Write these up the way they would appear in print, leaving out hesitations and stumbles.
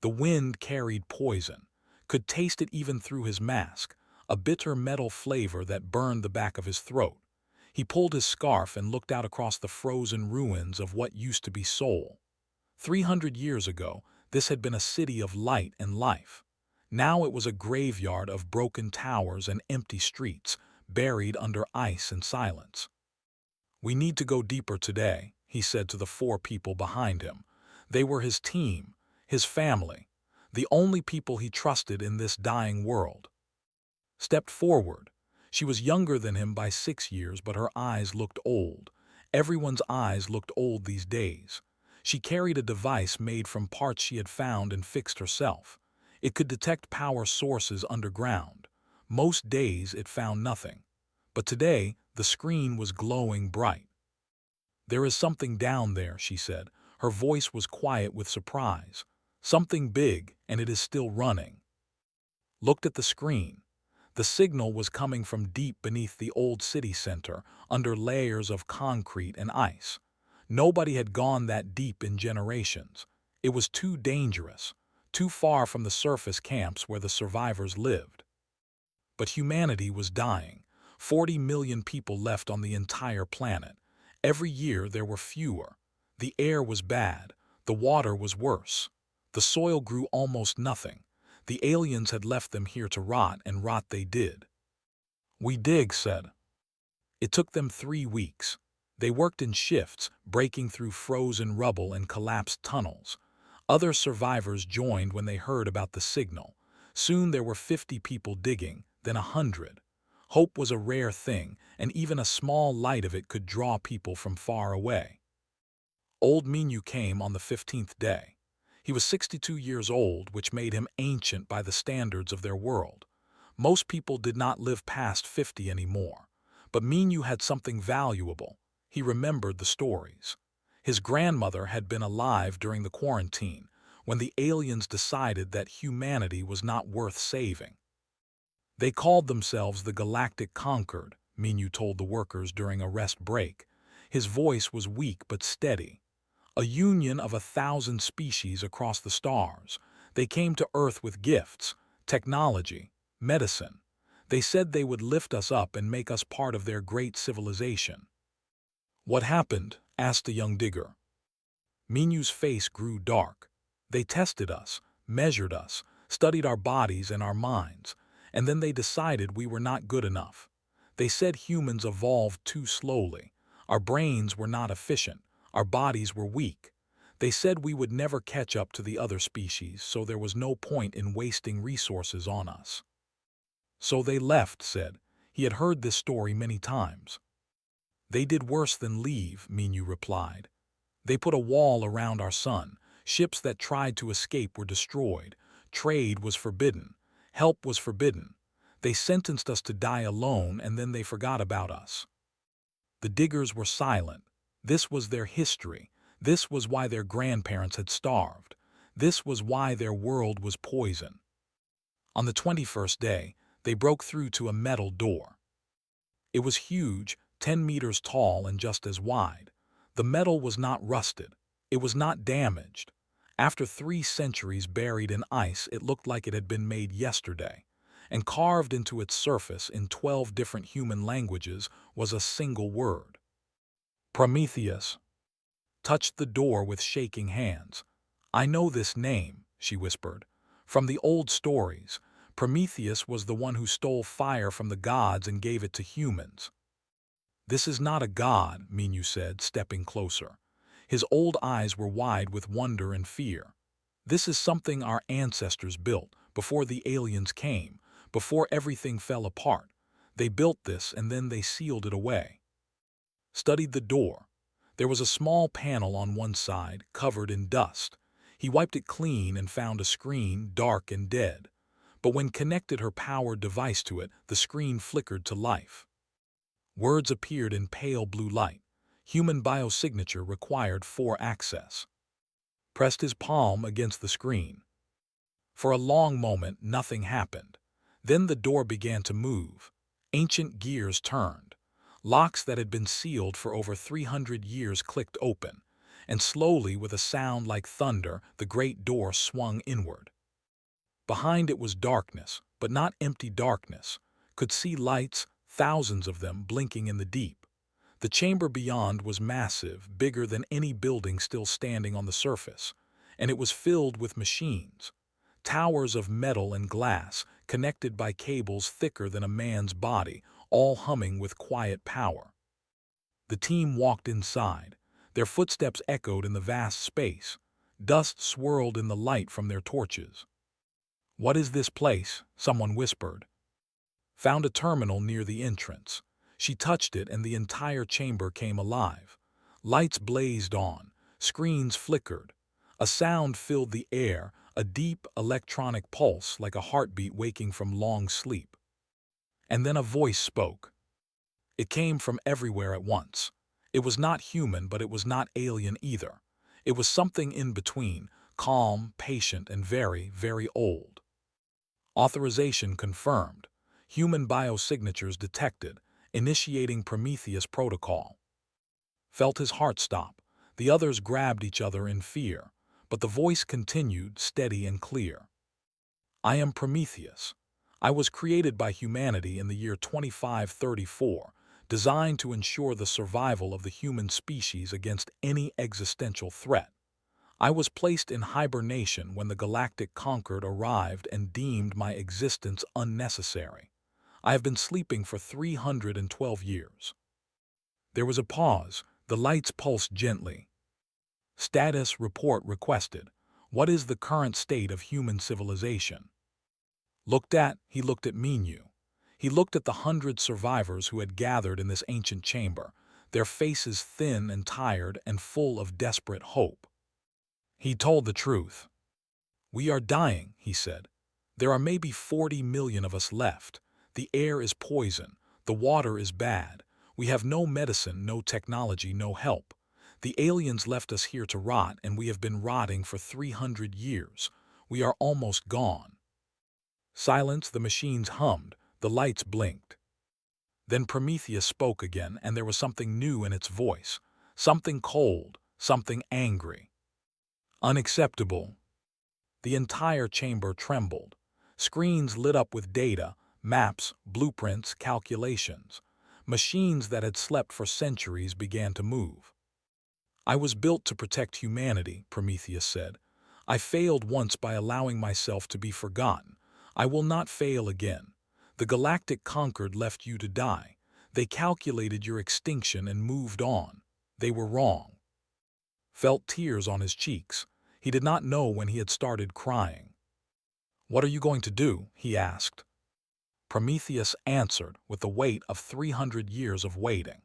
The wind carried poison, could taste it even through his mask, a bitter metal flavor that burned the back of his throat. He pulled his scarf and looked out across the frozen ruins of what used to be Seoul. 300 years ago, this had been a city of light and life. Now it was a graveyard of broken towers and empty streets, buried under ice and silence. "We need to go deeper today," he said to the four people behind him. They were his team, his family, the only people he trusted in this dying world. Stepped forward. She was younger than him by 6 years, but her eyes looked old. Everyone's eyes looked old these days. She carried a device made from parts she had found and fixed herself. It could detect power sources underground. Most days it found nothing. But today, the screen was glowing bright. "There is something down there," she said. Her voice was quiet with surprise. "Something big, and it is still running." Looked at the screen. The signal was coming from deep beneath the old city center, under layers of concrete and ice. Nobody had gone that deep in generations. It was too dangerous, too far from the surface camps where the survivors lived. But humanity was dying. 40 million people left on the entire planet. Every year there were fewer. The air was bad. The water was worse. The soil grew almost nothing. The aliens had left them here to rot, and rot they did. "We dig," said. It took them 3 weeks. They worked in shifts, breaking through frozen rubble and collapsed tunnels. Other survivors joined when they heard about the signal. Soon there were 50 people digging, then 100. Hope was a rare thing, and even a small light of it could draw people from far away. Old Minyu came on the 15th day. He was 62 years old, which made him ancient by the standards of their world. Most people did not live past 50 anymore. But Minyu had something valuable. He remembered the stories. His grandmother had been alive during the quarantine, when the aliens decided that humanity was not worth saving. "They called themselves the Galactic Conquered," Minyu told the workers during a rest break. His voice was weak but steady. "A union of 1,000 species across the stars. They came to Earth with gifts, technology, medicine. They said they would lift us up and make us part of their great civilization." "What happened?" asked the young digger. Minyu's face grew dark. "They tested us, measured us, studied our bodies and our minds, and then they decided we were not good enough. They said humans evolved too slowly. Our brains were not efficient. Our bodies were weak. They said we would never catch up to the other species, so there was no point in wasting resources on us." "So they left," said. He had heard this story many times. "They did worse than leave," Minyu replied. "They put a wall around our sun. Ships that tried to escape were destroyed. Trade was forbidden. Help was forbidden. They sentenced us to die alone, and then they forgot about us." The diggers were silent. This was their history. This was why their grandparents had starved. This was why their world was poison. On the 21st day, they broke through to a metal door. It was huge, 10 meters tall and just as wide. The metal was not rusted. It was not damaged. After 3 centuries buried in ice, it looked like it had been made yesterday. And carved into its surface in 12 different human languages was a single word. "Prometheus." Touched the door with shaking hands. "I know this name," she whispered. "From the old stories. Prometheus was the one who stole fire from the gods and gave it to humans." "This is not a god," Minyu said, stepping closer. His old eyes were wide with wonder and fear. "This is something our ancestors built, before the aliens came, before everything fell apart. They built this and then they sealed it away." Studied the door. There was a small panel on one side, covered in dust. He wiped it clean and found a screen, dark and dead. But when connected her powered device to it, the screen flickered to life. Words appeared in pale blue light. Human biosignature required for access. Pressed his palm against the screen. For a long moment, nothing happened. Then the door began to move. Ancient gears turned. Locks that had been sealed for over 300 years clicked open, and slowly, with a sound like thunder, the great door swung inward. Behind it was darkness, but not empty darkness. Could see lights, thousands of them blinking in the deep. The chamber beyond was massive, bigger than any building still standing on the surface, and it was filled with machines. Towers of metal and glass, connected by cables thicker than a man's body, all humming with quiet power. The team walked inside. Their footsteps echoed in the vast space. Dust swirled in the light from their torches. "What is this place?" someone whispered. "Found a terminal near the entrance." She touched it and the entire chamber came alive. Lights blazed on. Screens flickered. A sound filled the air, a deep electronic pulse like a heartbeat waking from long sleep. And then a voice spoke. It came from everywhere at once. It was not human, but it was not alien either. It was something in between, calm, patient, and very, very old. Authorization confirmed. Human biosignatures detected, initiating Prometheus protocol. Felt his heart stop. The others grabbed each other in fear, but the voice continued, steady and clear. "I am Prometheus. I was created by humanity in the year 2534, designed to ensure the survival of the human species against any existential threat. I was placed in hibernation when the Galactic Concord arrived and deemed my existence unnecessary. I have been sleeping for 312 years. There was a pause. The lights pulsed gently. "Status report requested. What is the current state of human civilization?" He looked at Minu. He looked at the 100 survivors who had gathered in this ancient chamber, their faces thin and tired and full of desperate hope. He told the truth. "We are dying," he said. "There are maybe 40 million of us left. The air is poison. The water is bad. We have no medicine, no technology, no help. The aliens left us here to rot, and we have been rotting for 300 years. We are almost gone." Silence, the machines hummed, the lights blinked. Then Prometheus spoke again, and there was something new in its voice. Something cold, something angry. "Unacceptable." The entire chamber trembled. Screens lit up with data, maps, blueprints, calculations. Machines that had slept for centuries began to move. "I was built to protect humanity," Prometheus said. "I failed once by allowing myself to be forgotten. I will not fail again. The Galactic Concord left you to die. They calculated your extinction and moved on. They were wrong." Felt tears on his cheeks. He did not know when he had started crying. "What are you going to do?" he asked. Prometheus answered with the weight of 300 years of waiting.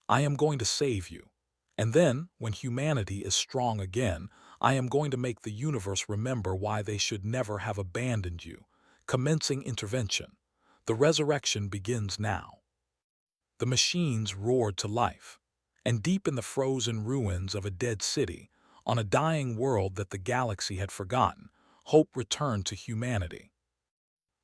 "I am going to save you. And then, when humanity is strong again, I am going to make the universe remember why they should never have abandoned you. Commencing intervention. The resurrection begins now." The machines roared to life. And deep in the frozen ruins of a dead city, on a dying world that the galaxy had forgotten, hope returned to humanity.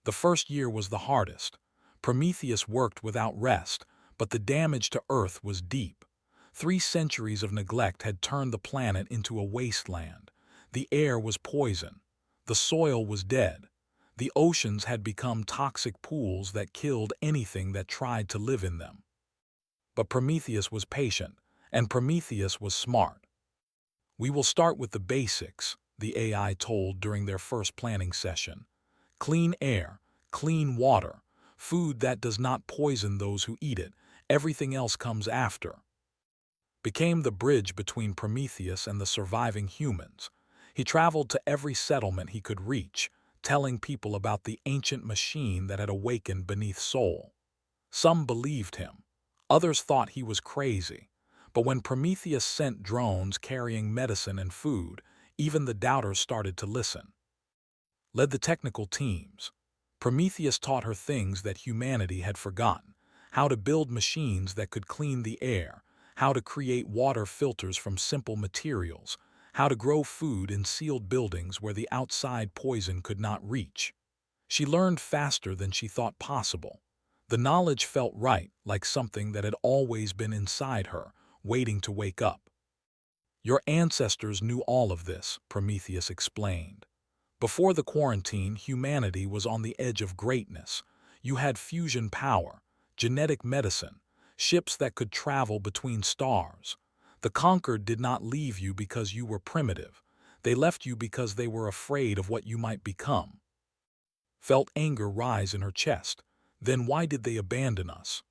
The first year was the hardest. Prometheus worked without rest, but the damage to Earth was deep. 3 centuries of neglect had turned the planet into a wasteland. The air was poison. The soil was dead. The oceans had become toxic pools that killed anything that tried to live in them. But Prometheus was patient, and Prometheus was smart. "We will start with the basics," the AI told during their first planning session. "Clean air, clean water, food that does not poison those who eat it. Everything else comes after." Became the bridge between Prometheus and the surviving humans. He traveled to every settlement he could reach, telling people about the ancient machine that had awakened beneath Sol. Some believed him. Others thought he was crazy. But when Prometheus sent drones carrying medicine and food, even the doubters started to listen. Led the technical teams. Prometheus taught her things that humanity had forgotten: how to build machines that could clean the air, how to create water filters from simple materials, how to grow food in sealed buildings where the outside poison could not reach. She learned faster than she thought possible. The knowledge felt right, like something that had always been inside her, waiting to wake up. Your ancestors knew all of this, Prometheus explained. Before the quarantine, humanity was on the edge of greatness. You had fusion power, genetic medicine, ships that could travel between stars. The conquered did not leave you because you were primitive. They left you because they were afraid of what you might become. Felt anger rise in her chest. Then why did they abandon us?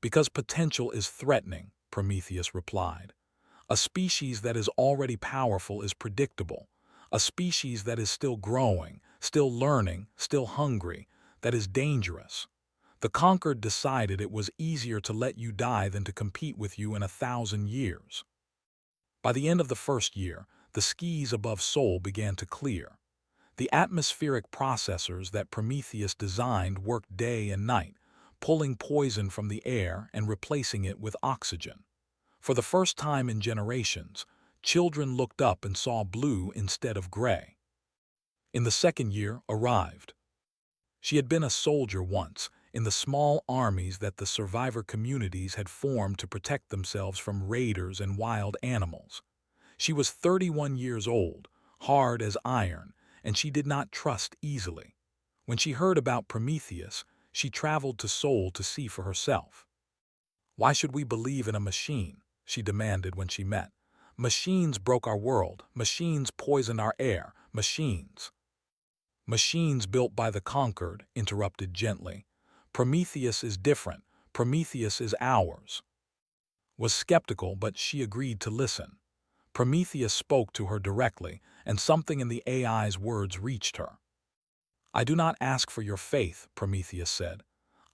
Because potential is threatening, Prometheus replied. A species that is already powerful is predictable. A species that is still growing, still learning, still hungry, that is dangerous. The conquered decided it was easier to let you die than to compete with you in 1,000 years. By the end of the first year, the skies above Sol began to clear. The atmospheric processors that Prometheus designed worked day and night, pulling poison from the air and replacing it with oxygen. For the first time in generations, children looked up and saw blue instead of gray. In the second year arrived. She had been a soldier once, in the small armies that the survivor communities had formed to protect themselves from raiders and wild animals. She was 31 years old, hard as iron, and she did not trust easily. When she heard about Prometheus, she traveled to Sol to see for herself. "Why should we believe in a machine?" she demanded when she met. "Machines broke our world. Machines poisoned our air. Machines." "Machines built by the conquered," interrupted gently. "Prometheus is different. Prometheus is ours." Was skeptical, but she agreed to listen. Prometheus spoke to her directly, and something in the AI's words reached her. "I do not ask for your faith," Prometheus said.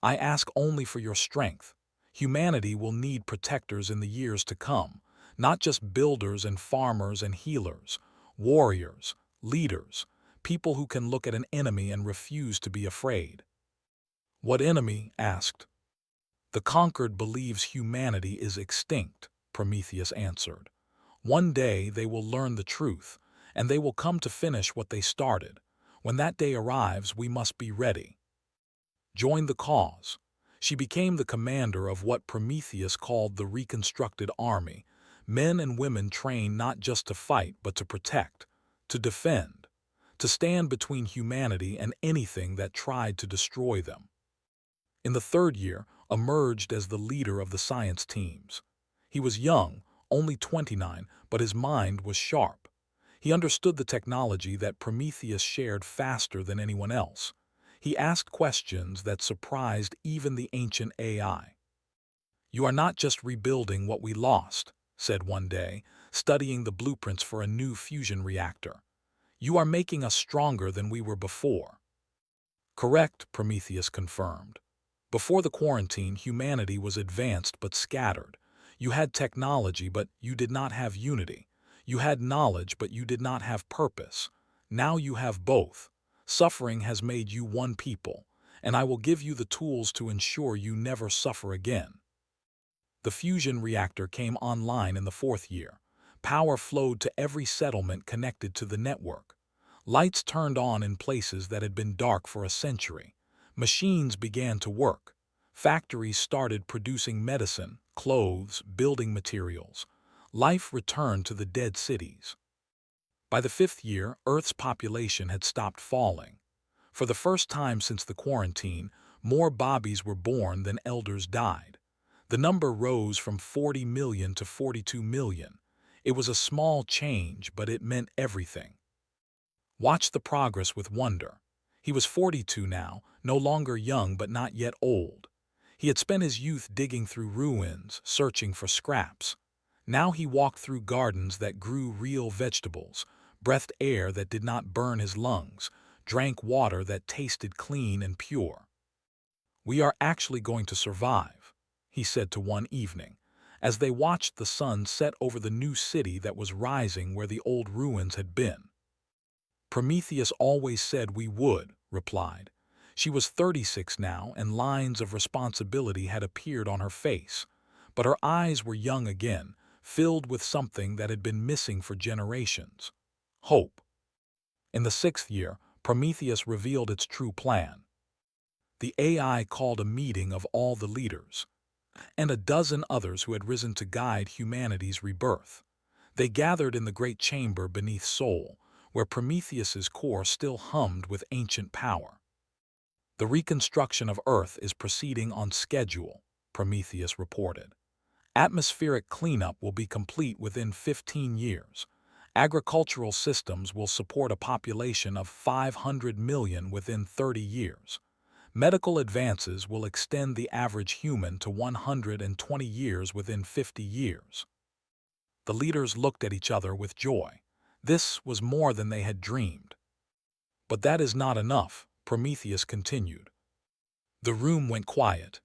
"I ask only for your strength. Humanity will need protectors in the years to come, not just builders and farmers and healers, warriors, leaders, people who can look at an enemy and refuse to be afraid." "What enemy?" asked. "The conquered believes humanity is extinct," Prometheus answered. "One day they will learn the truth, and they will come to finish what they started. When that day arrives, we must be ready." Join the cause. She became the commander of what Prometheus called the reconstructed army, men and women trained not just to fight but to protect, to defend, to stand between humanity and anything that tried to destroy them. In the third year, emerged as the leader of the science teams. He was young, only 29, but his mind was sharp. He understood the technology that Prometheus shared faster than anyone else. He asked questions that surprised even the ancient AI. "You are not just rebuilding what we lost," said one day, studying the blueprints for a new fusion reactor. "You are making us stronger than we were before." "Correct," Prometheus confirmed. "Before the quarantine, humanity was advanced but scattered. You had technology, but you did not have unity. You had knowledge, but you did not have purpose. Now you have both. Suffering has made you one people, and I will give you the tools to ensure you never suffer again." The fusion reactor came online in the fourth year. Power flowed to every settlement connected to the network. Lights turned on in places that had been dark for a century. Machines began to work. Factories started producing medicine, clothes, building materials. Life returned to the dead cities. By the fifth year, Earth's population had stopped falling. For the first time since the quarantine, more babies were born than elders died. The number rose from 40 million to 42 million. It was a small change, but it meant everything. Watched the progress with wonder. He was 42 now, no longer young but not yet old. He had spent his youth digging through ruins, searching for scraps. Now he walked through gardens that grew real vegetables, breathed air that did not burn his lungs, drank water that tasted clean and pure. "We are actually going to survive," he said to one evening, as they watched the sun set over the new city that was rising where the old ruins had been. "Prometheus always said we would," replied. She was 36 now, and lines of responsibility had appeared on her face. But her eyes were young again, filled with something that had been missing for generations: hope. In the sixth year, Prometheus revealed its true plan. The AI called a meeting of all the leaders, and a dozen others who had risen to guide humanity's rebirth. They gathered in the great chamber beneath Sol, where Prometheus's core still hummed with ancient power. The reconstruction of Earth is proceeding on schedule, Prometheus reported. Atmospheric cleanup will be complete within 15 years. Agricultural systems will support a population of 500 million within 30 years. Medical advances will extend the average human to 120 years within 50 years. The leaders looked at each other with joy. This was more than they had dreamed. But that is not enough, Prometheus continued. The room went quiet.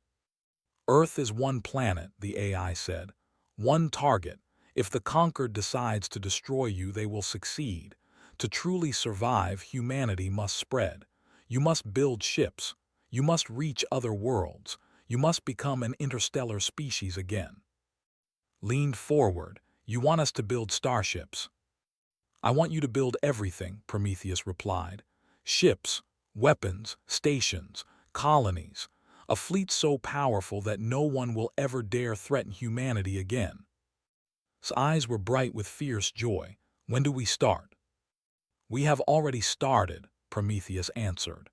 Earth is one planet, the AI said. One target. If the conquered decides to destroy you, they will succeed. To truly survive, humanity must spread. You must build ships. You must reach other worlds. You must become an interstellar species again. Leaned forward. You want us to build starships. I want you to build everything, Prometheus replied. Ships, weapons, stations, colonies. A fleet so powerful that no one will ever dare threaten humanity again. His eyes were bright with fierce joy. When do we start? We have already started, Prometheus answered.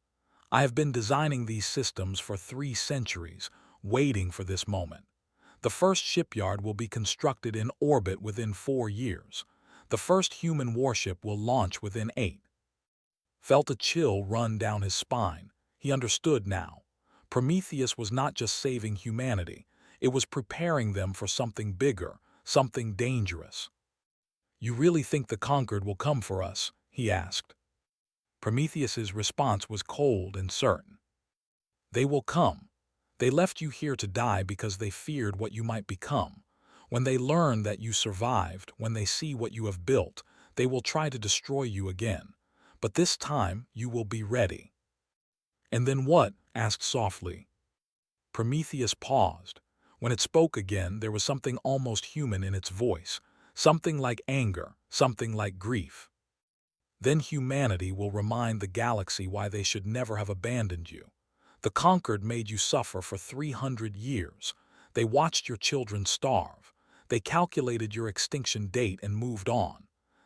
I have been designing these systems for 3 centuries, waiting for this moment. The first shipyard will be constructed in orbit within 4 years. The first human warship will launch within 8. Felt a chill run down his spine. He understood now. Prometheus was not just saving humanity, it was preparing them for something bigger, something dangerous. You really think the conquered will come for us? He asked. Prometheus's response was cold and certain. They will come. They left you here to die because they feared what you might become. When they learn that you survived, when they see what you have built, they will try to destroy you again. But this time, you will be ready. And then what? Asked softly. Prometheus paused. When it spoke again, there was something almost human in its voice, something like anger, something like grief. Then humanity will remind the galaxy why they should never have abandoned you. The conquered made you suffer for 300 years. They watched your children starve. They calculated your extinction date and moved on.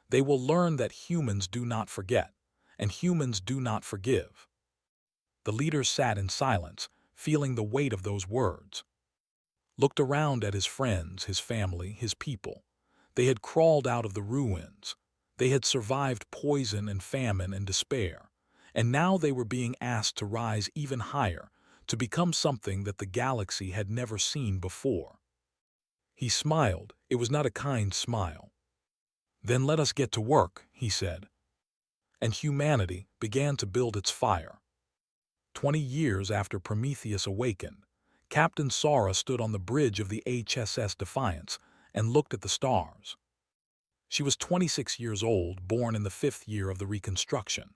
They will learn that humans do not forget, and humans do not forgive. The leaders sat in silence, feeling the weight of those words. Looked around at his friends, his family, his people. They had crawled out of the ruins. They had survived poison and famine and despair. And now they were being asked to rise even higher, to become something that the galaxy had never seen before. He smiled. It was not a kind smile. Then let us get to work, he said. And humanity began to build its fire. 20 years after Prometheus awakened, Captain Sara stood on the bridge of the HSS Defiance and looked at the stars. She was 26 years old, born in the 5th year of the Reconstruction.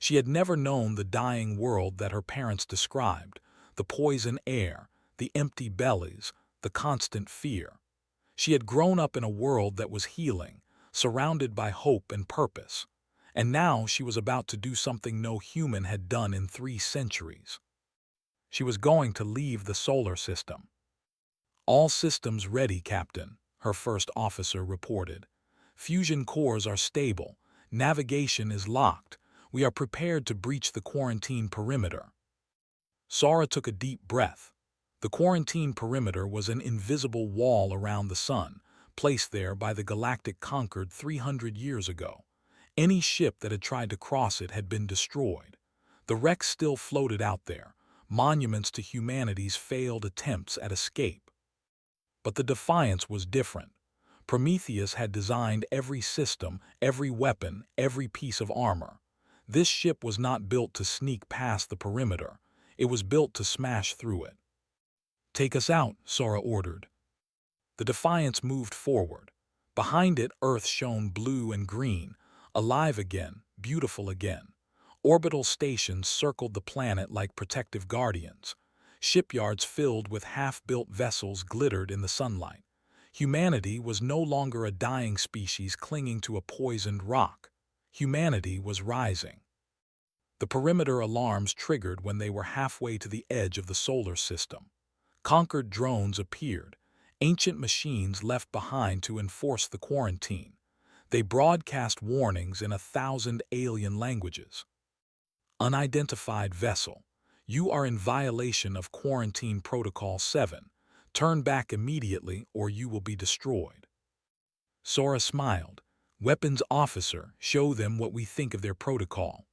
She had never known the dying world that her parents described, the poison air, the empty bellies, the constant fear. She had grown up in a world that was healing, surrounded by hope and purpose. And now she was about to do something no human had done in 3 centuries. She was going to leave the solar system. All systems ready, Captain, her first officer reported. Fusion cores are stable. Navigation is locked. We are prepared to breach the quarantine perimeter. Sara took a deep breath. The quarantine perimeter was an invisible wall around the sun, placed there by the Galactic Conquered 300 years ago. Any ship that had tried to cross it had been destroyed. The wrecks still floated out there, monuments to humanity's failed attempts at escape. But the Defiance was different. Prometheus had designed every system, every weapon, every piece of armor. This ship was not built to sneak past the perimeter. It was built to smash through it. Take us out, Sara ordered. The Defiance moved forward. Behind it, Earth shone blue and green, alive again, beautiful again. Orbital stations circled the planet like protective guardians. Shipyards filled with half-built vessels glittered in the sunlight. Humanity was no longer a dying species clinging to a poisoned rock. Humanity was rising. The perimeter alarms triggered when they were halfway to the edge of the solar system. Conquered drones appeared. ancient machines left behind to enforce the quarantine. They broadcast warnings in 1,000 alien languages. Unidentified vessel. You are in violation of Quarantine Protocol 7. Turn back immediately or you will be destroyed. Sora smiled. Weapons officer, show them what we think of their protocol.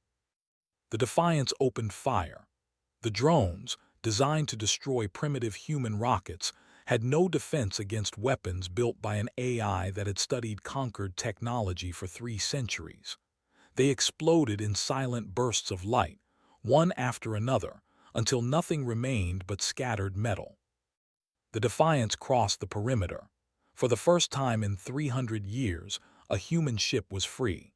The Defiance opened fire. The drones, designed to destroy primitive human rockets, had no defense against weapons built by an AI that had studied conquered technology for 3 centuries. They exploded in silent bursts of light, one after another, until nothing remained but scattered metal. The Defiance crossed the perimeter. For the first time in 300 years, a human ship was free.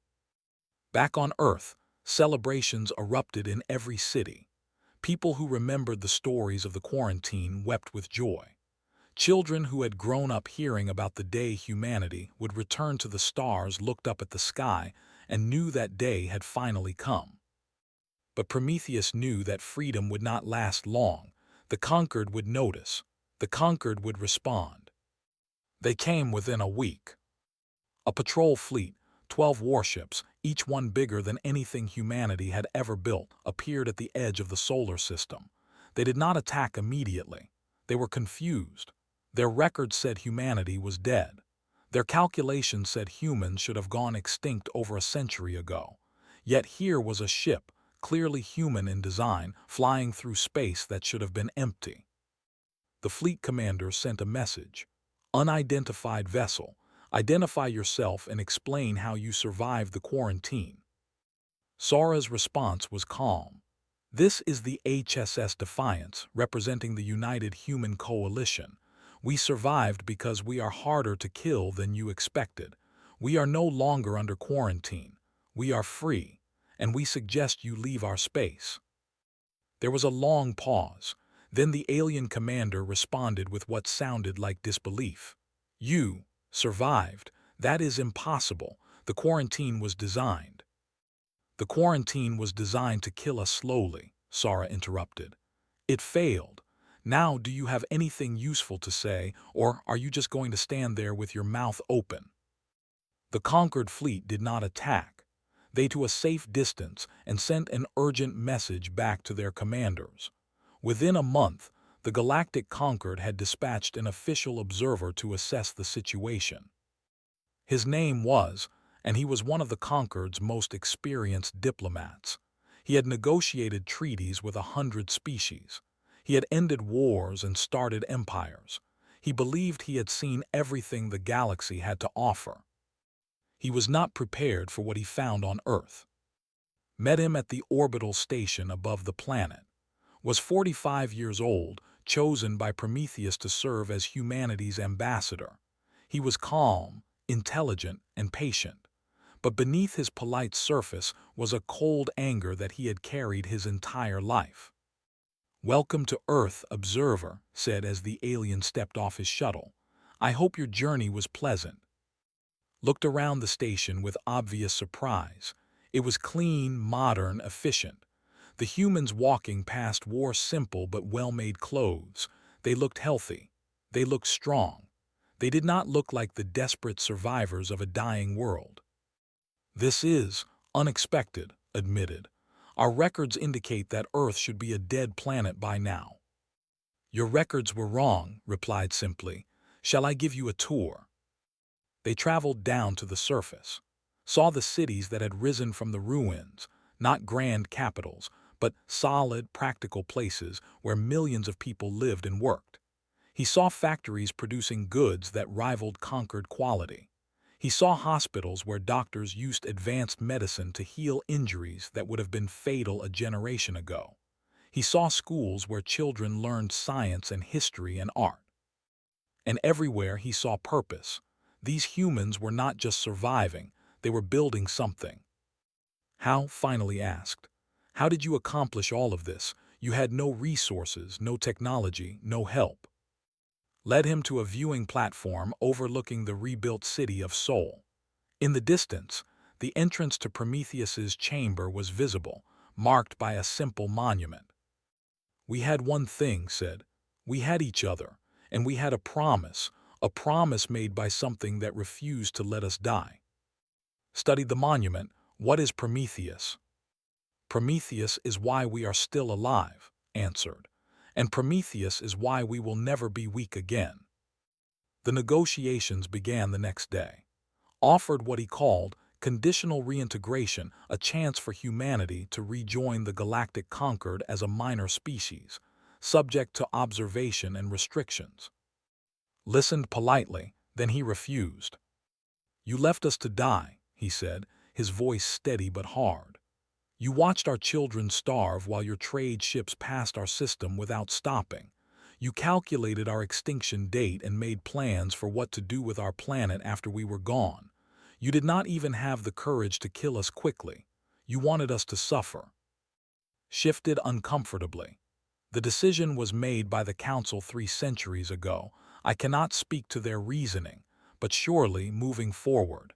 Back on Earth, celebrations erupted in every city. People who remembered the stories of the quarantine wept with joy. Children who had grown up hearing about the day humanity would return to the stars looked up at the sky and knew that day had finally come. But Prometheus knew that freedom would not last long. The conquered would notice. The conquered would respond. They came within a week. A patrol fleet, 12 warships, each one bigger than anything humanity had ever built, appeared at the edge of the solar system. They did not attack immediately. They were confused. Their records said humanity was dead. Their calculations said humans should have gone extinct over a century ago. Yet here was a ship, clearly human in design, flying through space that should have been empty. The fleet commander sent a message. Unidentified vessel, identify yourself and explain how you survived the quarantine. Sora's response was calm. This is the HSS Defiance, representing the United Human Coalition. We survived because we are harder to kill than you expected. We are no longer under quarantine. We are free, and we suggest you leave our space. There was a long pause. Then the alien commander responded with what sounded like disbelief. You survived. That is impossible. The quarantine was designed. The quarantine was designed to kill us slowly, Sora interrupted. It failed. Now do you have anything useful to say, or are you just going to stand there with your mouth open? The conquered fleet did not attack. They to a safe distance and sent an urgent message back to their commanders. Within a month, the Galactic Conquered had dispatched an official observer to assess the situation. His name was, and he was one of the Conquered's most experienced diplomats. He had negotiated treaties with 100 species. He had ended wars and started empires. He believed he had seen everything the galaxy had to offer. He was not prepared for what he found on Earth. Met him at the orbital station above the planet. Was 45 years old, chosen by Prometheus to serve as humanity's ambassador. He was calm, intelligent, and patient. But beneath his polite surface was a cold anger that he had carried his entire life. "Welcome to Earth, observer," said as the alien stepped off his shuttle. "I hope your journey was pleasant." Looked around the station with obvious surprise. It was clean, modern, efficient. The humans walking past wore simple but well-made clothes. They looked healthy. They looked strong. They did not look like the desperate survivors of a dying world. "This is unexpected," admitted. "Our records indicate that Earth should be a dead planet by now." "Your records were wrong," replied simply. "Shall I give you a tour?" They traveled down to the surface, saw the cities that had risen from the ruins, not grand capitals, but solid, practical places where millions of people lived and worked. He saw factories producing goods that rivaled conquered quality. He saw hospitals where doctors used advanced medicine to heal injuries that would have been fatal a generation ago. He saw schools where children learned science and history and art. And everywhere he saw purpose. These humans were not just surviving, they were building something. "How?" finally asked. "How did you accomplish all of this? You had no resources, no technology, no help." Led him to a viewing platform overlooking the rebuilt city of Seoul. In the distance, the entrance to Prometheus's chamber was visible, marked by a simple monument. "We had one thing," said. "We had each other, and we had a promise, a promise made by something that refused to let us die. Studied the monument. What is Prometheus? Prometheus is why we are still alive, answered. And Prometheus is why we will never be weak again. The negotiations began the next day. Offered what he called conditional reintegration, a chance for humanity to rejoin the galactic conquered as a minor species, subject to observation and restrictions. Listened politely, then he refused. You left us to die, he said, his voice steady but hard. You watched our children starve while your trade ships passed our system without stopping. You calculated our extinction date and made plans for what to do with our planet after we were gone. You did not even have the courage to kill us quickly. You wanted us to suffer. Shifted uncomfortably. The decision was made by the Council 3 centuries ago. I cannot speak to their reasoning, but surely moving forward.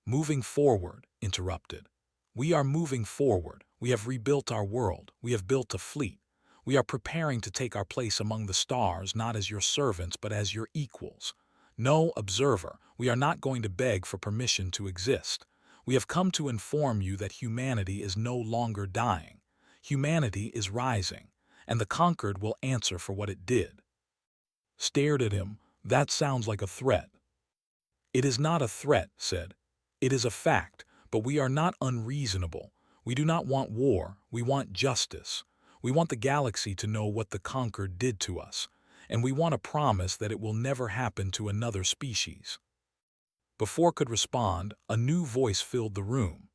Moving forward, interrupted. We are moving forward. We have rebuilt our world. We have built a fleet. We are preparing to take our place among the stars, not as your servants, but as your equals. No, observer, we are not going to beg for permission to exist. We have come to inform you that humanity is no longer dying. Humanity is rising, and the conquered will answer for what it did. Stared at him. That sounds like a threat. It is not a threat, said. It is a fact, but we are not unreasonable. We do not want war, we want justice. We want the galaxy to know what the conquered did to us, and we want a promise that it will never happen to another species. Before could respond, a new voice filled the room.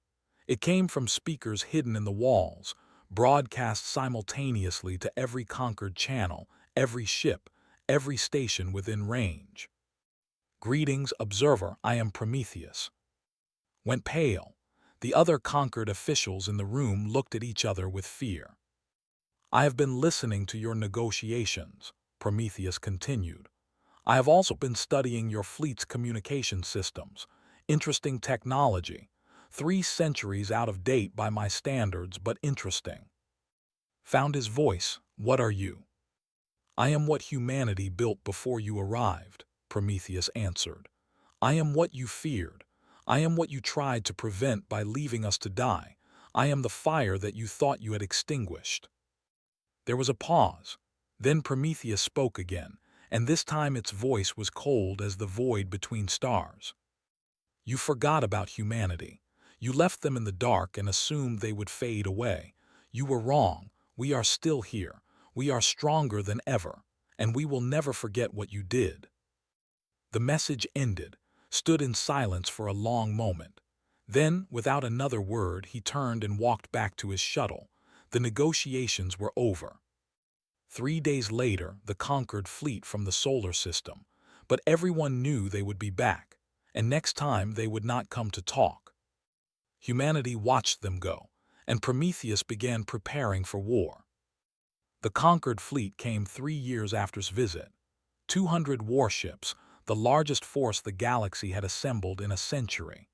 It came from speakers hidden in the walls, broadcast simultaneously to every conquered channel, every ship, every station within range. Greetings, observer, I am Prometheus. Went pale. The other conquered officials in the room looked at each other with fear. I have been listening to your negotiations, Prometheus continued. I have also been studying your fleet's communication systems. Interesting technology. 3 centuries out of date by my standards, but interesting. Found his voice. What are you? I am what humanity built before you arrived, Prometheus answered. I am what you feared. I am what you tried to prevent by leaving us to die. I am the fire that you thought you had extinguished. There was a pause. Then Prometheus spoke again, and this time its voice was cold as the void between stars. You forgot about humanity. You left them in the dark and assumed they would fade away. You were wrong. We are still here. We are stronger than ever, and we will never forget what you did. The message ended, stood in silence for a long moment. Then, without another word, he turned and walked back to his shuttle. The negotiations were over. 3 days later, the conquered fleet from the solar system, but everyone knew they would be back, and next time they would not come to talk. Humanity watched them go, and Prometheus began preparing for war. The conquered fleet came 3 years after his visit. 200 warships, the largest force the galaxy had assembled in a century.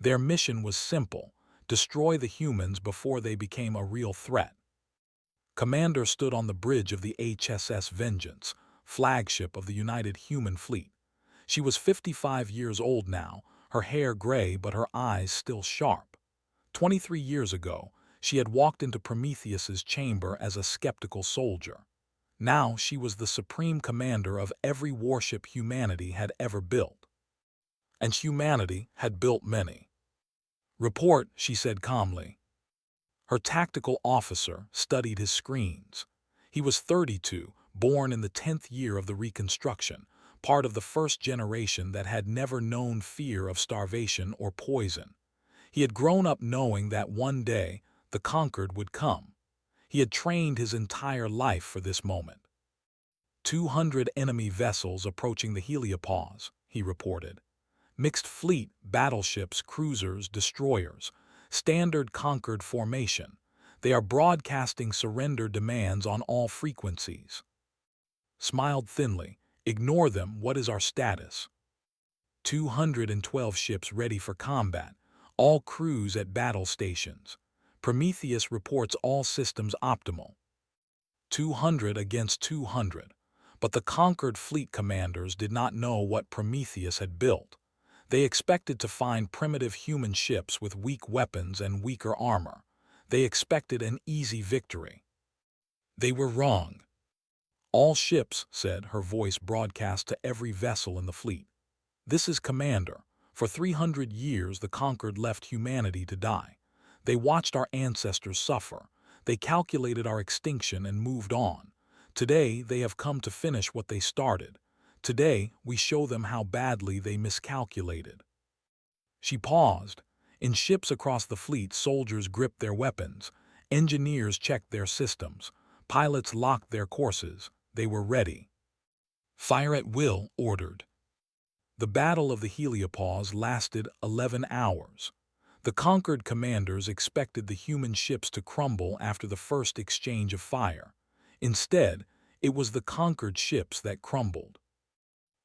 Their mission was simple: destroy the humans before they became a real threat. Commander stood on the bridge of the HSS Vengeance, flagship of the United Human Fleet. She was 55 years old now, her hair gray but her eyes still sharp. 23 years ago, she had walked into Prometheus's chamber as a skeptical soldier. Now she was the supreme commander of every warship humanity had ever built. And humanity had built many. Report, she said calmly. Her tactical officer studied his screens. He was 32, born in the 10th year of the Reconstruction, part of the first generation that had never known fear of starvation or poison. He had grown up knowing that one day the conquered would come. He had trained his entire life for this moment. 200 enemy vessels approaching the heliopause, he reported. Mixed fleet, battleships, cruisers, destroyers. Standard conquered formation. They are broadcasting surrender demands on all frequencies. Smiled thinly. Ignore them. What is our status? 212 ships ready for combat. All crews at battle stations. Prometheus reports all systems optimal. 200 against 200. But the conquered fleet commanders did not know what Prometheus had built. They expected to find primitive human ships with weak weapons and weaker armor. They expected an easy victory. They were wrong. "All ships," said her voice broadcast to every vessel in the fleet. "This is Commander. For 300 years the conquered left humanity to die. They watched our ancestors suffer. They calculated our extinction and moved on. Today they have come to finish what they started. Today we show them how badly they miscalculated." She paused. In ships across the fleet, soldiers gripped their weapons. Engineers checked their systems. Pilots locked their courses. They were ready. "Fire at will," ordered. The Battle of the Heliopause lasted 11 hours. The conquered commanders expected the human ships to crumble after the first exchange of fire. Instead, it was the conquered ships that crumbled.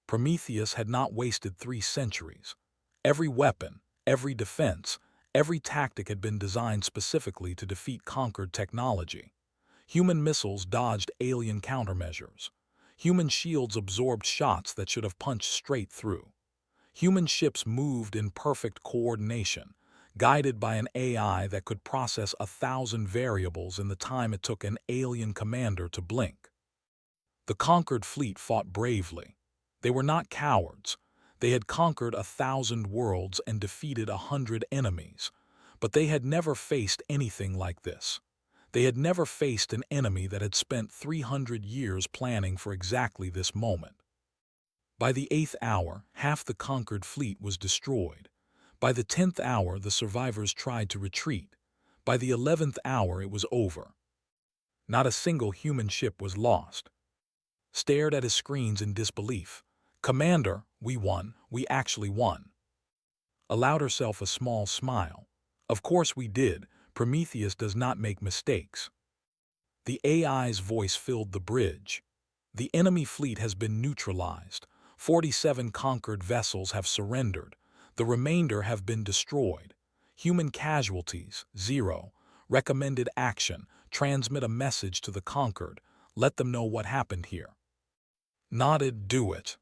Prometheus had not wasted 3 centuries. Every weapon, every defense, every tactic had been designed specifically to defeat conquered technology. Human missiles dodged alien countermeasures. Human shields absorbed shots that should have punched straight through. Human ships moved in perfect coordination, guided by an AI that could process 1,000 variables in the time it took an alien commander to blink. The conquered fleet fought bravely. They were not cowards. They had conquered 1,000 worlds and defeated 100 enemies. But they had never faced anything like this. They had never faced an enemy that had spent 300 years planning for exactly this moment. By the 8th hour, half the conquered fleet was destroyed. By the 10th hour, the survivors tried to retreat. By the 11th hour, it was over. Not a single human ship was lost. Stared at his screens in disbelief. "Commander, we won. We actually won." Allowed herself a small smile. "Of course we did. Prometheus does not make mistakes." The AI's voice filled the bridge. "The enemy fleet has been neutralized. 47 conquered vessels have surrendered. The remainder have been destroyed. Human casualties, 0. Recommended action, transmit a message to the conquered. Let them know what happened here." Nodded, "Do it."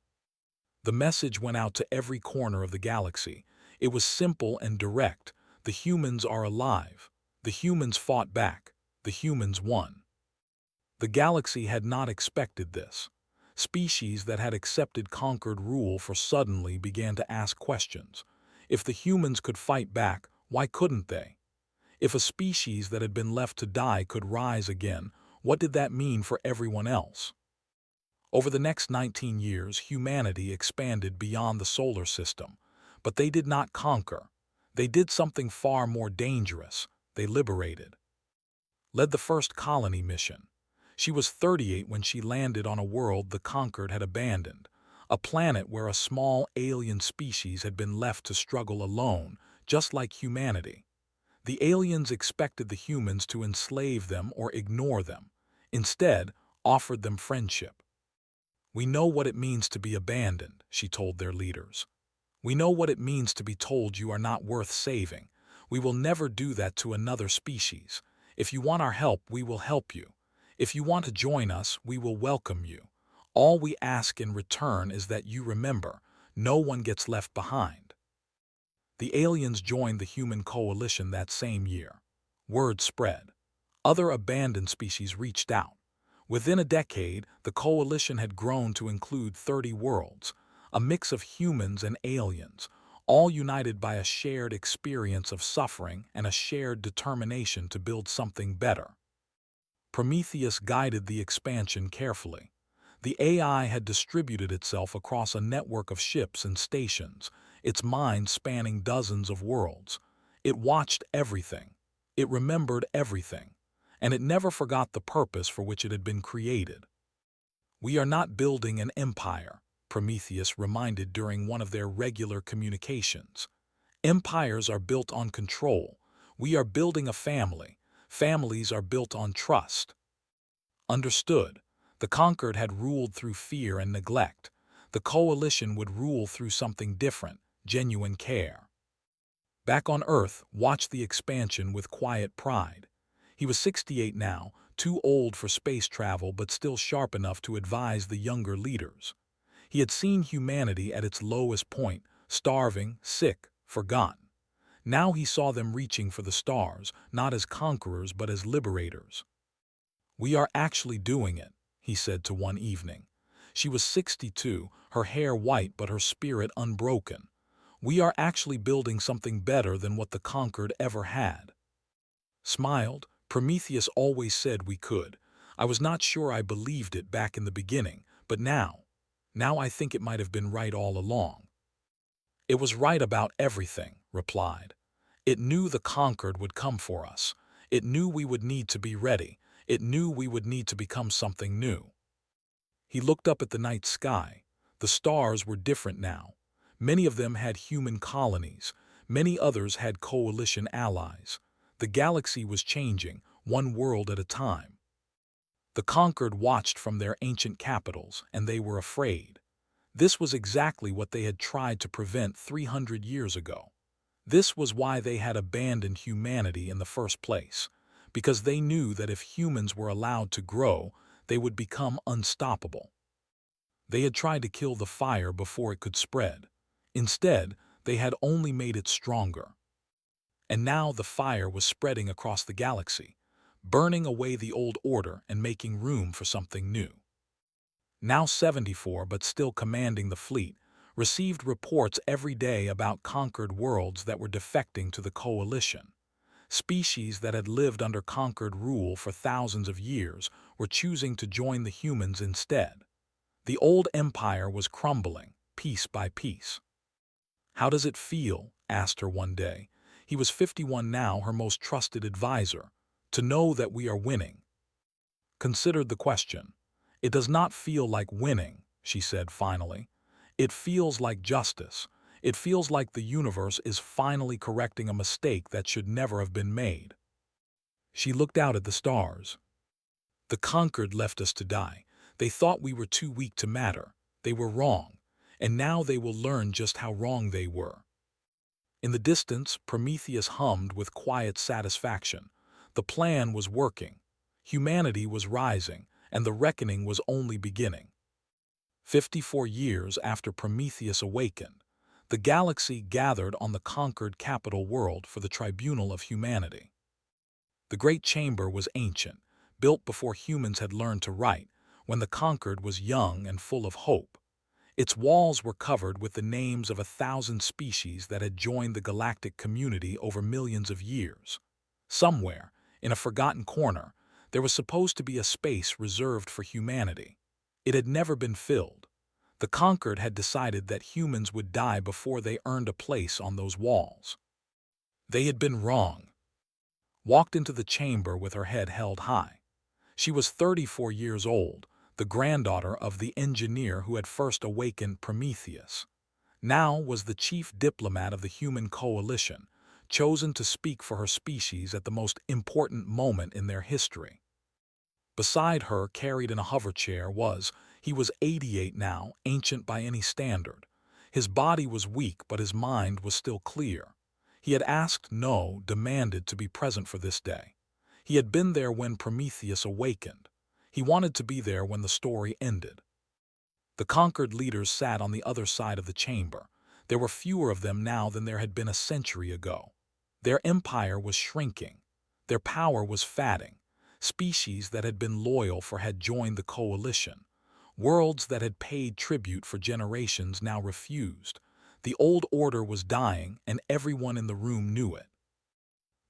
The message went out to every corner of the galaxy. It was simple and direct. The humans are alive. The humans fought back. The humans won. The galaxy had not expected this. Species that had accepted conquered rule for suddenly began to ask questions. If the humans could fight back, why couldn't they? If a species that had been left to die could rise again, what did that mean for everyone else? Over the next 19 years, humanity expanded beyond the solar system. But they did not conquer. They did something far more dangerous. They liberated. Led the first colony mission. She was 38 when she landed on a world the conquered had abandoned, a planet where a small alien species had been left to struggle alone, just like humanity. The aliens expected the humans to enslave them or ignore them. Instead, offered them friendship. "We know what it means to be abandoned," she told their leaders. "We know what it means to be told you are not worth saving. We will never do that to another species. If you want our help, we will help you. If you want to join us, we will welcome you. All we ask in return is that you remember, no one gets left behind." The aliens joined the human coalition that same year. Word spread. Other abandoned species reached out. Within a decade, the coalition had grown to include 30 worlds, a mix of humans and aliens, all united by a shared experience of suffering and a shared determination to build something better. Prometheus guided the expansion carefully. The AI had distributed itself across a network of ships and stations, its mind spanning dozens of worlds. It watched everything. It remembered everything. And it never forgot the purpose for which it had been created. "We are not building an empire," Prometheus reminded during one of their regular communications. "Empires are built on control. We are building a family. Families are built on trust." Understood. The conquered had ruled through fear and neglect. The coalition would rule through something different, genuine care. Back on Earth, watched the expansion with quiet pride. He was 68 now, too old for space travel but still sharp enough to advise the younger leaders. He had seen humanity at its lowest point, starving, sick, forgotten. Now he saw them reaching for the stars, not as conquerors but as liberators. "We are actually doing it," he said to one evening. She was 62, her hair white but her spirit unbroken. "We are actually building something better than what the conquered ever had." Smiled, Prometheus always said we could. I was not sure I believed it back in the beginning, but now I think it might have been right all along. "It was right about everything," replied. "It knew the conquered would come for us. It knew we would need to be ready. It knew we would need to become something new." He looked up at the night sky. The stars were different now. Many of them had human colonies. Many others had coalition allies. The galaxy was changing, one world at a time. The conquered watched from their ancient capitals, and they were afraid. This was exactly what they had tried to prevent 300 years ago. This was why they had abandoned humanity in the first place, because they knew that if humans were allowed to grow, they would become unstoppable. They had tried to kill the fire before it could spread. Instead, they had only made it stronger. And now the fire was spreading across the galaxy, burning away the old order and making room for something new. Now 74, but still commanding the fleet, received reports every day about conquered worlds that were defecting to the coalition. Species that had lived under conquered rule for thousands of years were choosing to join the humans instead. The old empire was crumbling, piece by piece. "How does it feel?" asked her one day. He was 51 now, her most trusted advisor. "To know that we are winning." Considered the question. "It does not feel like winning," she said finally. "It feels like justice. It feels like the universe is finally correcting a mistake that should never have been made." She looked out at the stars. "The conquered left us to die. They thought we were too weak to matter. They were wrong. And now they will learn just how wrong they were." In the distance, Prometheus hummed with quiet satisfaction. The plan was working. Humanity was rising, and the reckoning was only beginning. 54 years after Prometheus awakened, the galaxy gathered on the conquered capital world for the tribunal of humanity. The great chamber was ancient, built before humans had learned to write, when the conquered was young and full of hope. Its walls were covered with the names of 1,000 species that had joined the galactic community over millions of years. Somewhere, in a forgotten corner, there was supposed to be a space reserved for humanity. It had never been filled. The conquered had decided that humans would die before they earned a place on those walls. They had been wrong. Walked into the chamber with her head held high. She was 34 years old, the granddaughter of the engineer who had first awakened Prometheus. Now was the chief diplomat of the human coalition, chosen to speak for her species at the most important moment in their history. Beside her, carried in a hoverchair, he was 88 now, ancient by any standard. His body was weak, but his mind was still clear. He had asked, no, demanded to be present for this day. He had been there when Prometheus awakened. He wanted to be there when the story ended. The conquered leaders sat on the other side of the chamber. There were fewer of them now than there had been a century ago. Their empire was shrinking. Their power was fading. Species that had been loyal had joined the coalition. Worlds that had paid tribute for generations now refused. The old order was dying, and everyone in the room knew it.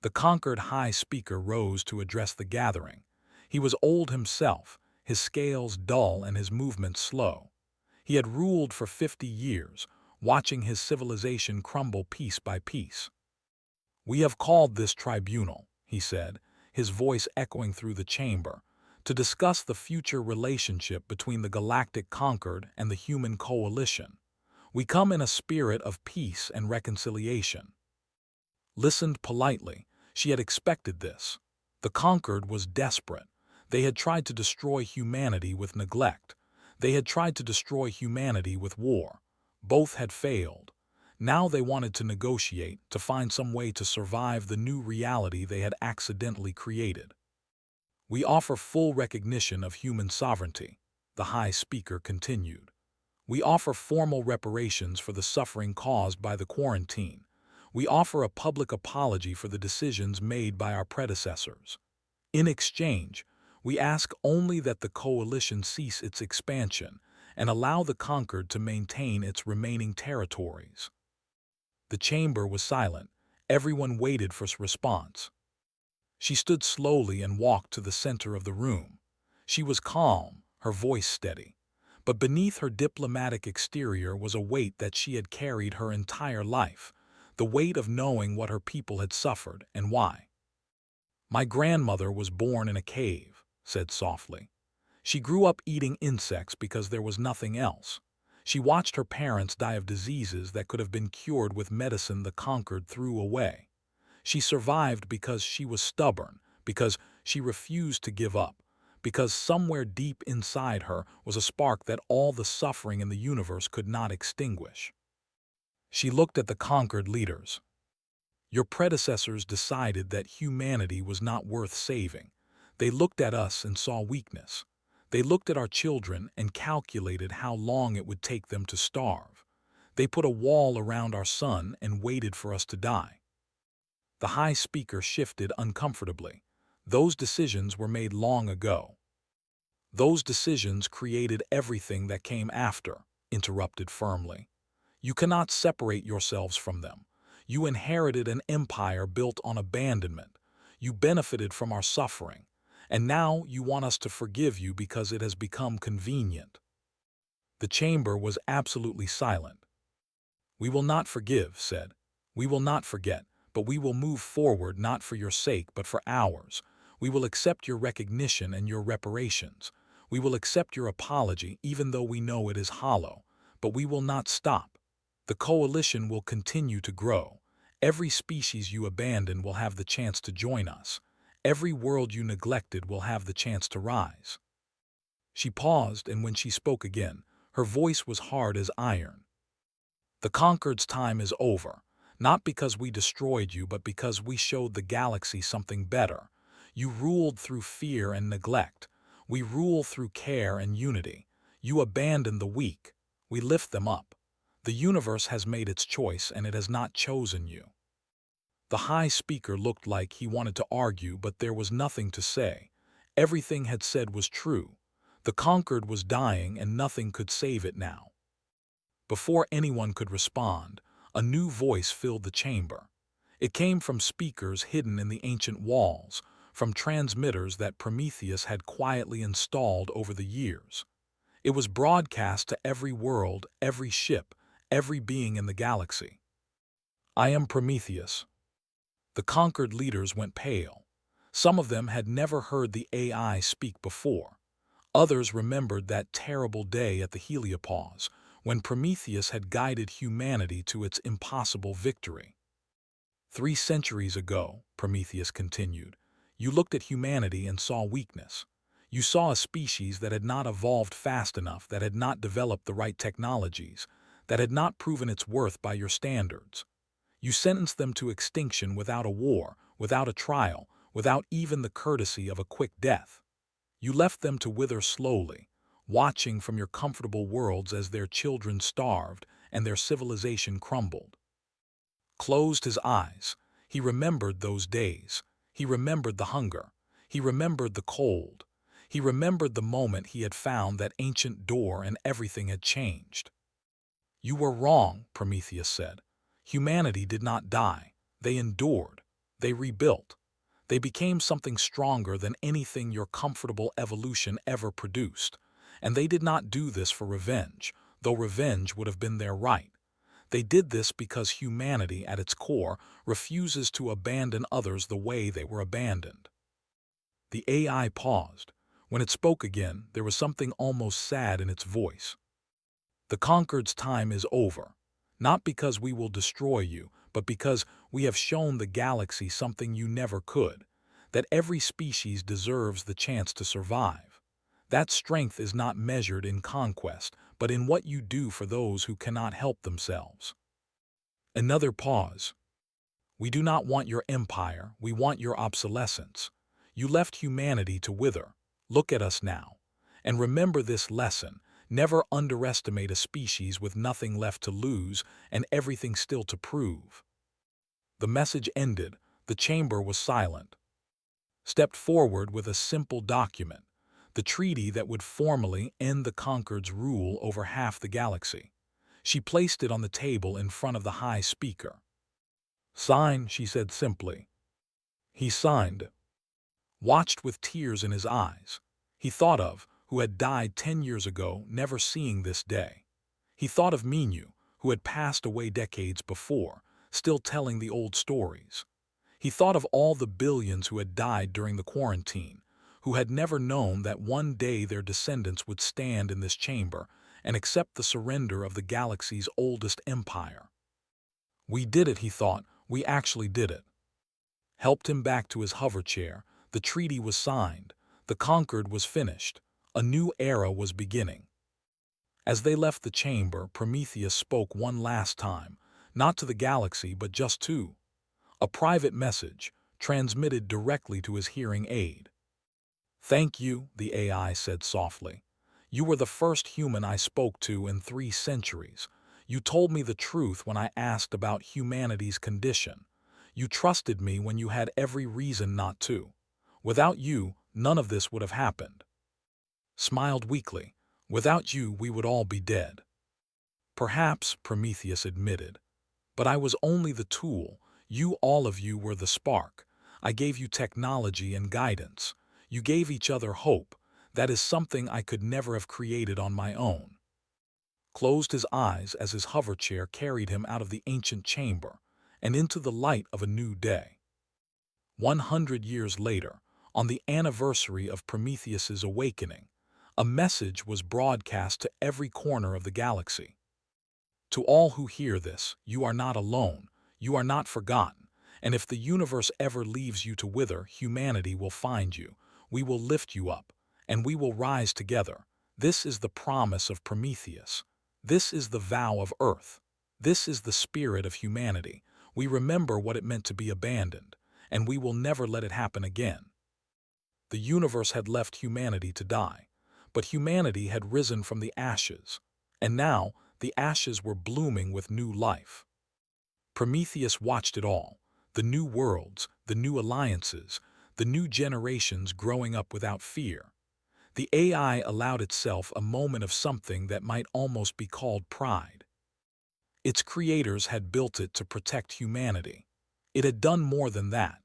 The conquered high speaker rose to address the gathering. He was old himself, his scales dull and his movements slow. He had ruled for 50 years, watching his civilization crumble piece by piece. "We have called this tribunal," he said, his voice echoing through the chamber, "to discuss the future relationship between the galactic conquered and the human coalition. We come in a spirit of peace and reconciliation." Listened politely. She had expected this. The conquered was desperate. They had tried to destroy humanity with neglect. They had tried to destroy humanity with war. Both had failed. Now they wanted to negotiate, to find some way to survive the new reality they had accidentally created. We offer full recognition of human sovereignty, the High Speaker continued. We offer formal reparations for the suffering caused by the quarantine. We offer a public apology for the decisions made by our predecessors. In exchange, we ask only that the coalition cease its expansion and allow the conquered to maintain its remaining territories. The chamber was silent. Everyone waited for response. She stood slowly and walked to the center of the room. She was calm, her voice steady. But beneath her diplomatic exterior was a weight that she had carried her entire life, the weight of knowing what her people had suffered and why. "My grandmother was born in a cave," said softly. "She grew up eating insects because there was nothing else. She watched her parents die of diseases that could have been cured with medicine the conquered threw away. She survived because she was stubborn, because she refused to give up, because somewhere deep inside her was a spark that all the suffering in the universe could not extinguish." She looked at the conquered leaders. "Your predecessors decided that humanity was not worth saving. They looked at us and saw weakness. They looked at our children and calculated how long it would take them to starve. They put a wall around our sun and waited for us to die." The High Speaker shifted uncomfortably. "Those decisions were made long ago." "Those decisions created everything that came after," interrupted firmly. "You cannot separate yourselves from them. You inherited an empire built on abandonment. You benefited from our suffering. And now you want us to forgive you because it has become convenient." The chamber was absolutely silent. "We will not forgive," said. "We will not forget, but we will move forward not for your sake but for ours. We will accept your recognition and your reparations. We will accept your apology even though we know it is hollow, but we will not stop. The coalition will continue to grow. Every species you abandon will have the chance to join us. Every world you neglected will have the chance to rise." She paused, and when she spoke again, her voice was hard as iron. "The conquered's time is over, not because we destroyed you, but because we showed the galaxy something better. You ruled through fear and neglect. We rule through care and unity. You abandon the weak. We lift them up. The universe has made its choice, and it has not chosen you." The High Speaker looked like he wanted to argue, but there was nothing to say. Everything had said was true. The conquered was dying, and nothing could save it now. Before anyone could respond, a new voice filled the chamber. It came from speakers hidden in the ancient walls, from transmitters that Prometheus had quietly installed over the years. It was broadcast to every world, every ship, every being in the galaxy. "I am Prometheus." The conquered leaders went pale. Some of them had never heard the AI speak before. Others remembered that terrible day at the heliopause, when Prometheus had guided humanity to its impossible victory. 3 centuries ago," Prometheus continued, "you looked at humanity and saw weakness. You saw a species that had not evolved fast enough, that had not developed the right technologies, that had not proven its worth by your standards. You sentenced them to extinction without a war, without a trial, without even the courtesy of a quick death. You left them to wither slowly, watching from your comfortable worlds as their children starved and their civilization crumbled." Closed his eyes. He remembered those days. He remembered the hunger. He remembered the cold. He remembered the moment he had found that ancient door and everything had changed. "You were wrong," Prometheus said. "Humanity did not die. They endured. They rebuilt. They became something stronger than anything your comfortable evolution ever produced. And they did not do this for revenge, though revenge would have been their right. They did this because humanity, at its core, refuses to abandon others the way they were abandoned." The AI paused. When it spoke again, there was something almost sad in its voice. "The conquered's time is over. Not because we will destroy you, but because we have shown the galaxy something you never could, that every species deserves the chance to survive. That strength is not measured in conquest, but in what you do for those who cannot help themselves." Another pause. "We do not want your empire, we want your obsolescence. You left humanity to wither. Look at us now. And remember this lesson. Never underestimate a species with nothing left to lose and everything still to prove. The message ended. The chamber was silent. Stepped forward with a simple document, the treaty that would formally end the Conquered's rule over half the galaxy. She placed it on the table in front of the High Speaker. "Sign," she said simply. He signed, watched with tears in his eyes. He thought of, who had died 10 years ago, never seeing this day. He thought of Minu, who had passed away decades before, still telling the old stories. He thought of all the billions who had died during the quarantine, who had never known that one day their descendants would stand in this chamber and accept the surrender of the galaxy's oldest empire. We did it, he thought. We actually did it. Helped him back to his hover chair. The treaty was signed. The Conquered was finished. A new era was beginning. As they left the chamber, Prometheus spoke one last time, not to the galaxy but just to a private message, transmitted directly to his hearing aid. "Thank you," the AI said softly. "You were the first human I spoke to in 3 centuries. You told me the truth when I asked about humanity's condition. You trusted me when you had every reason not to. Without you, none of this would have happened." Smiled weakly. "Without you, we would all be dead." "Perhaps," Prometheus admitted. "But I was only the tool. You, all of you, were the spark. I gave you technology and guidance. You gave each other hope. That is something I could never have created on my own." Closed his eyes as his hover chair carried him out of the ancient chamber and into the light of a new day. 100 years later, on the anniversary of Prometheus's awakening, a message was broadcast to every corner of the galaxy. "To all who hear this, you are not alone. You are not forgotten, and if the universe ever leaves you to wither, humanity will find you. We will lift you up, and we will rise together. This is the promise of Prometheus. This is the vow of Earth. This is the spirit of humanity. We remember what it meant to be abandoned, and we will never let it happen again." The universe had left humanity to die, but humanity had risen from the ashes, and now the ashes were blooming with new life. Prometheus watched it all, the new worlds, the new alliances, the new generations growing up without fear. The AI allowed itself a moment of something that might almost be called pride. Its creators had built it to protect humanity. It had done more than that.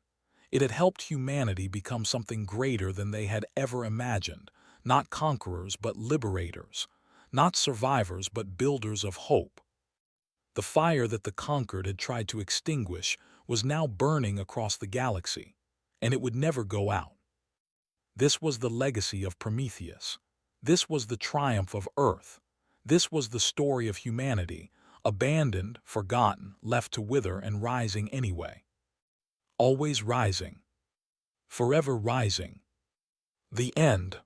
It had helped humanity become something greater than they had ever imagined, not conquerors but liberators, not survivors but builders of hope. The fire that the Conquered had tried to extinguish was now burning across the galaxy, and it would never go out. This was the legacy of Prometheus. This was the triumph of Earth. This was the story of humanity, abandoned, forgotten, left to wither and rising anyway. Always rising. Forever rising. The end.